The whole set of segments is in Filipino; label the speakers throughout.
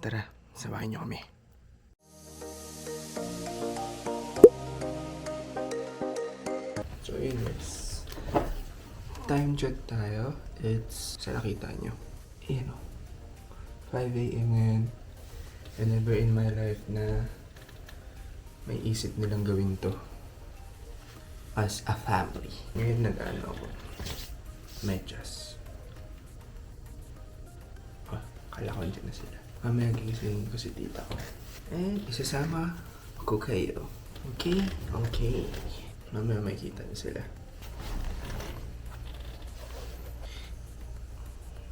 Speaker 1: Tara, samahan niyo kami. So yun guys, time check tayo. It's, sa nakita nyo, 5 AM ngayon. And never in my life na may isip nilang gawin to as a family. Ngayon nag-ano ako, medyas. Kala ko dyan na sila. Mamaya gigisingin ko si tita ko. And isasama ko kayo. Okay? Okay. Mamaya makikita niyo sila.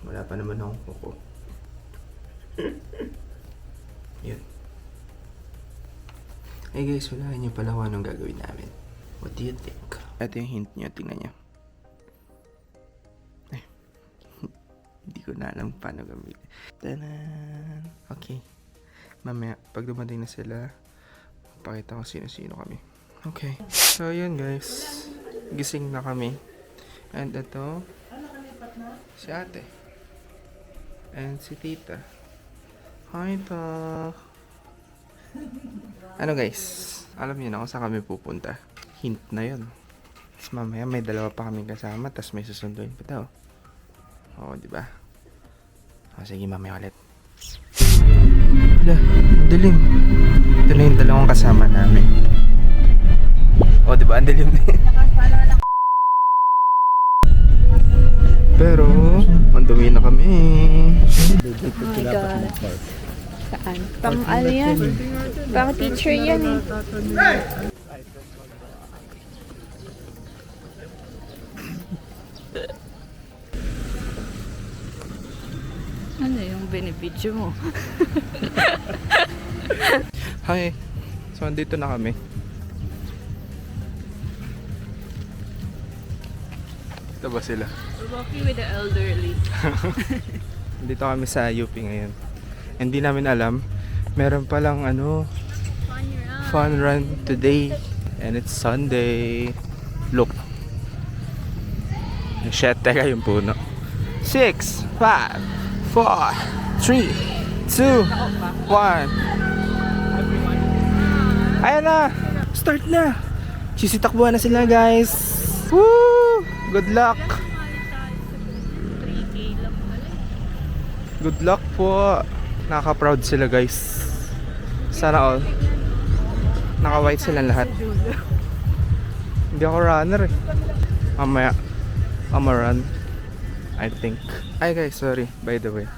Speaker 1: Wala pa naman akong kuko. Yun. Hey guys, walahan niyo pala kung anong gagawin namin. What do you think? Ito yung hint niyo, tingnan niyo. Hindi ko na alam paano gamitin. Tanan! Okay. Mamaya, pag dumating na sila, pakita ko sino-sino kami. Okay. So, yun guys. Gising na kami. And ito, si ate. And si tita. Hi, ta. Ano guys? Alam niyo na kung saan kami pupunta. Hint na yun. Tapos mamaya may dalawa pa kaming kasama, tapos may susunduin pa daw. Oo, di ba? O, sige, mamaya ulit. Wala, ang dilim. Ito na yung dalawang kasama namin. O, di ba? Ang dilim na yun. Pero, mandumi na kami.
Speaker 2: Oh my God. Saan? Pang ano yan? Pang teacher yan eh. Ano yung binibidyo mo?
Speaker 1: Hi. So, andito na kami. Ito ba sila?
Speaker 2: We're walking with the elderly.
Speaker 1: Dito kami sa UP ngayon. Hindi namin alam. Meron palang fun run today. And it's Sunday. Look. Shit, teka yung puno. 6, 5, 4, 3, 2, 1. Ayan na! Start na! Sisitakbuhan na sila guys! Woo! Good luck! Good luck po! Nakaka-proud sila guys. Sana all. Naka-white sila lahat. Hindi ako runner eh. Mamaya, I'm a run. I think. Ay guys, sorry. By the way.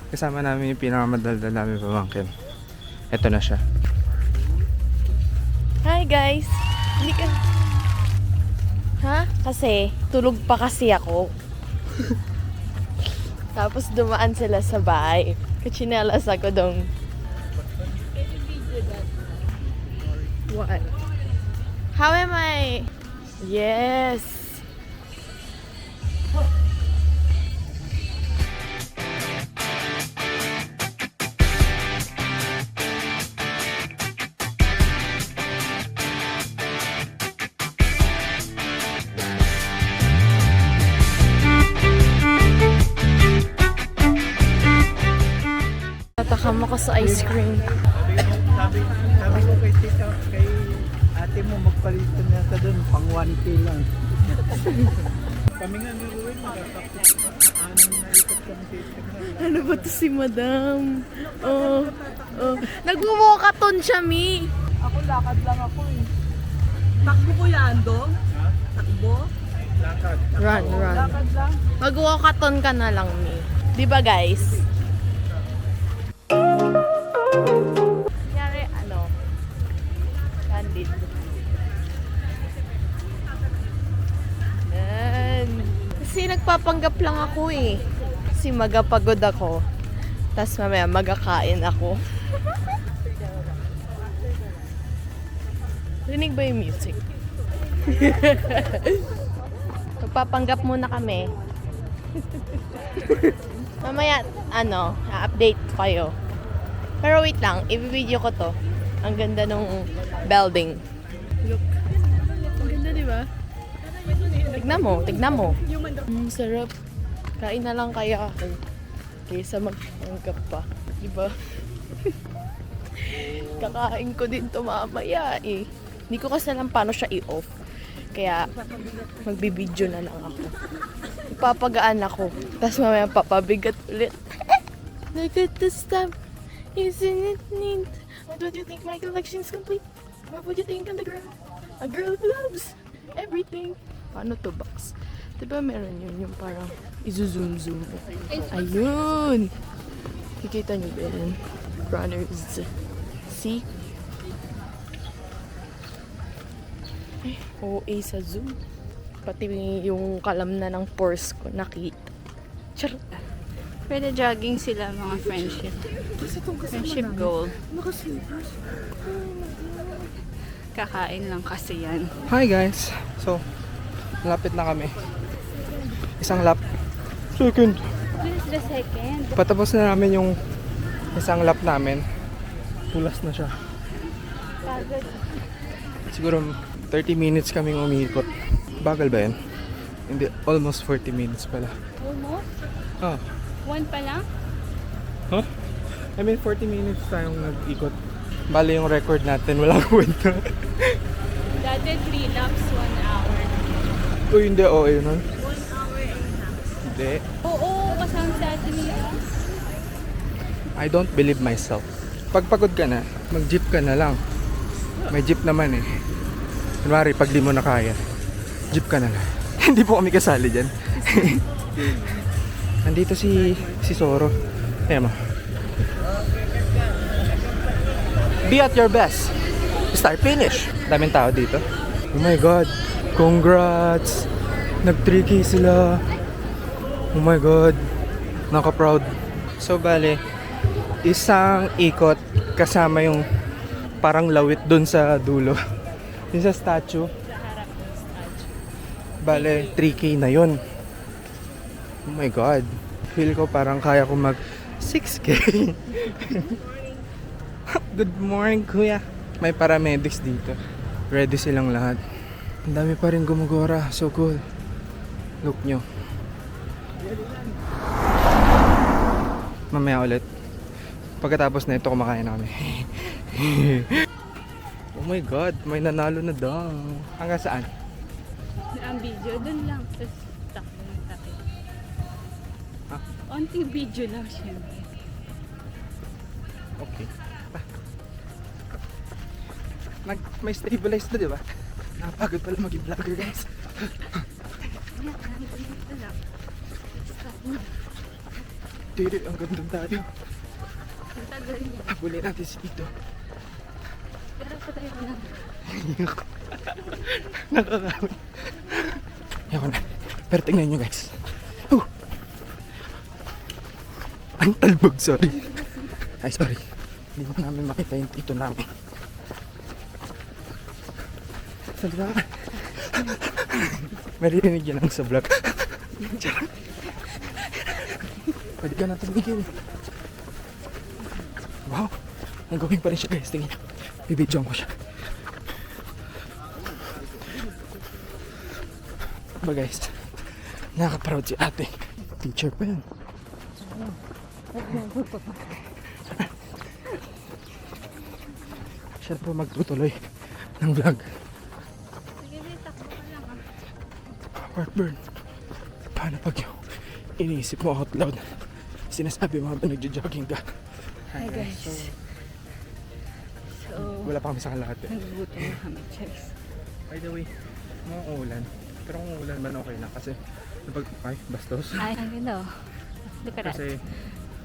Speaker 1: Kasama namin yung pinakamadaldal namin pamangkin. Ito na siya.
Speaker 2: Hi guys! Hindi ka... Ha? Kasi, tulog pa kasi ako. Tapos dumaan sila sa bahay. Kachinelas ako dong. What? How am I? Yes! Tatakam ako sa ice cream.
Speaker 3: Sabi ko kay tita, kay ate mo magpalitan niya ka doon, pang 1K lang. Kami nga ni Ruel, magkakapit na ikot kami tita.
Speaker 2: Ano ba to si madam? Oh. Nagwo-walkathon siya, Mi.
Speaker 4: Ako lakad lang ako eh. Takbo ko yan, dong? Takbo?
Speaker 3: Lakad.
Speaker 2: Run.
Speaker 4: Lakad lang.
Speaker 2: Mag-walkathon ka na lang, Mi. Di ba, guys? Kunyari, landit. Kasi nagpapanggap lang ako eh. Kasi magapagod ako. Tapos mamaya magakain ako. Rinig ba yung music? Magpapanggap muna kami. Mamaya, update kayo. Pero wait lang, i-video ko to. Ang ganda nung building. Look. Ang ganda, di ba? Tignan mo. Sarap. Kain na lang kaya ako. Kaysa magpanggap pa. Diba? Kakain ko din to mamaya eh. Hindi ko kasi alam paano siya i-off. Kaya magbibideo na lang ako. Ipapagaan ako. Tapos mamaya papabigat ulit. Look at the stuff. Isn't it neat? What do you think my collection's complete? What would you think of the girl? A girl who loves everything. Paano to box? Diba meron yun yung parang izo-zoom-zoom mo. Ayun! Kikita niyo ba yan? Runners. See? Eh, OA sa zoom. Pati yung kalam na ng pores ko nakita. Charot.
Speaker 5: Pwede jogging sila mga friendship. Friendship goal. Kakain lang kasi yan.
Speaker 1: Hi guys! So, malapit na kami. Isang lap. Second.
Speaker 5: This is the second.
Speaker 1: Patapos na namin yung isang lap namin. Tulas na siya.
Speaker 5: Pagod.
Speaker 1: Siguro 30 minutes kaming umikot. Bagal ba yan? Hindi, almost 40 minutes pala.
Speaker 5: Almost?
Speaker 1: Ah,
Speaker 5: One pa lang?
Speaker 1: huh? I mean 40 minutes tayong nag-ikot. Bali yung record natin, walang kwenta.
Speaker 5: Dati 3 laps, 1 hour.
Speaker 1: Uy, hindi, oo, yun nun. Hindi.
Speaker 5: Oo, kasama sa atin nila.
Speaker 1: I don't believe myself. Pag pagod ka na, mag-jeep ka na lang. May jeep naman eh. Kunwari, pag di mo na kaya, jeep ka na lang. Hindi po kami kasali dyan. Nandito si Soro. Ayan mo. Be at your best. Start finish. Daming tao dito. Oh my God. Congrats. Nag-3K sila. Oh my God. Naka-proud. So bale, isang ikot kasama yung parang lawit dun sa dulo. Yung sa statue. Bale, 3K na yun. Oh my God. Feel ko parang kaya ko mag 6K. Good morning, kuya. May paramedics dito. Ready silang lahat. Ang dami pa rin gumugora. So cool. Look nyo. Mamaya ulit. Pagkatapos na ito, kumakain na kami. Oh my God, may nanalo na daw. Hanggang saan?
Speaker 5: Ang video, dun lang. Tapos takbo ng takbo. Onting video lang syempre.
Speaker 1: Okay. May stabilize na, di ba? Napagod pala maging vlogger, guys. Dito, ang ganda tayo.
Speaker 5: Ang tagal niya.
Speaker 1: Habulin natin si Tito.
Speaker 5: Pero pa tayo na.
Speaker 1: Nakakawin. Yan ko na. Pero tingnan nyo, guys. Ang talbog, sorry. Ay, sorry. Hindi mo namin makita yung Tito namin. Sabi na ka. Maririnig yan ang sa vlog. Charot. Pwede ka na tumigil. Wow. Nagawin pa rin siya, guys. Tingin. Bibidyoan ko siya. Ba, guys? Nakaka-proud si ate. Teacher pa yan. Siya po magtutuloy ng vlog.
Speaker 5: Sige, takbo ka lang ah.
Speaker 1: Heartburn. Paano pag yung iniisip mo out loud? Sinasabi mo habang nagja-jogging ka.
Speaker 5: Hi guys. So,
Speaker 1: Wala pa kami sa kalahati.
Speaker 5: nagbuto na kami, Chess.
Speaker 1: By the way, mukhang uulan. Pero kung uulan man okay na kasi ay, bastos.
Speaker 5: Ay, ang ganda oh. Look at that.
Speaker 1: Kasi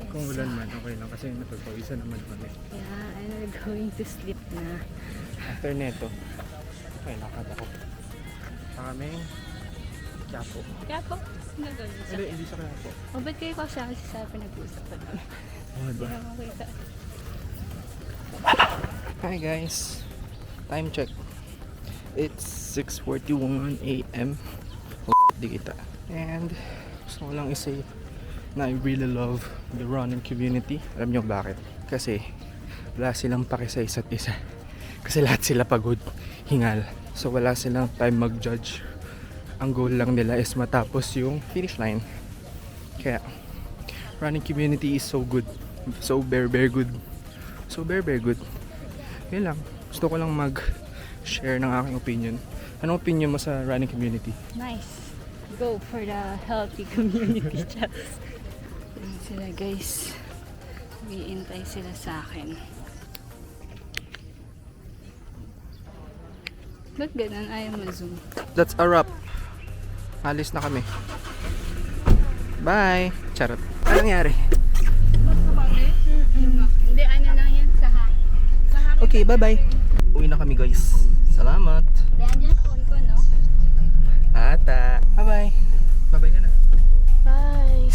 Speaker 1: kung ulan man okay lang kasi napagpawisan naman kami.
Speaker 5: Yeah, and we're going to sleep na.
Speaker 1: After neto, okay, lakad ako. Kami, Quiapo.
Speaker 5: Kaya po, nagawin sa
Speaker 1: Hindi, hindi sa Quiapo.
Speaker 5: O, ba't kayo kasi sa pinag-usap pa doon?
Speaker 1: Oh, diba?
Speaker 5: Kaya makita.
Speaker 1: Hi guys, time check. It's 6:41 AM. Di kita. And gusto ko lang i-say na I really love the running community. Alam niyo bakit? Kasi wala silang paki sa isa't isa. Kasi lahat sila pagod, hingal. So wala silang time mag-judge. Ang goal lang nila is matapos yung finish line. Kaya running community is so good. So very good. So very good. Yun lang. Gusto ko lang mag-share ng aking opinion. Anong opinion mo sa running community?
Speaker 5: Nice. Go for the healthy community chats. Ayan sila guys. Umiintay sila sa akin. Ba't ganun? Ayaw ma-zoom.
Speaker 1: That's a wrap. Alis na kami. Bye! Charot. Anong nangyari?
Speaker 5: Hindi, ano lang yan sa hangin.
Speaker 1: Okay, bye-bye. Uwi na kami guys. Salamat.
Speaker 5: Dayan din ang phone ko, no?
Speaker 1: Ata. Bye-bye. Bye-bye ka na.
Speaker 2: Bye!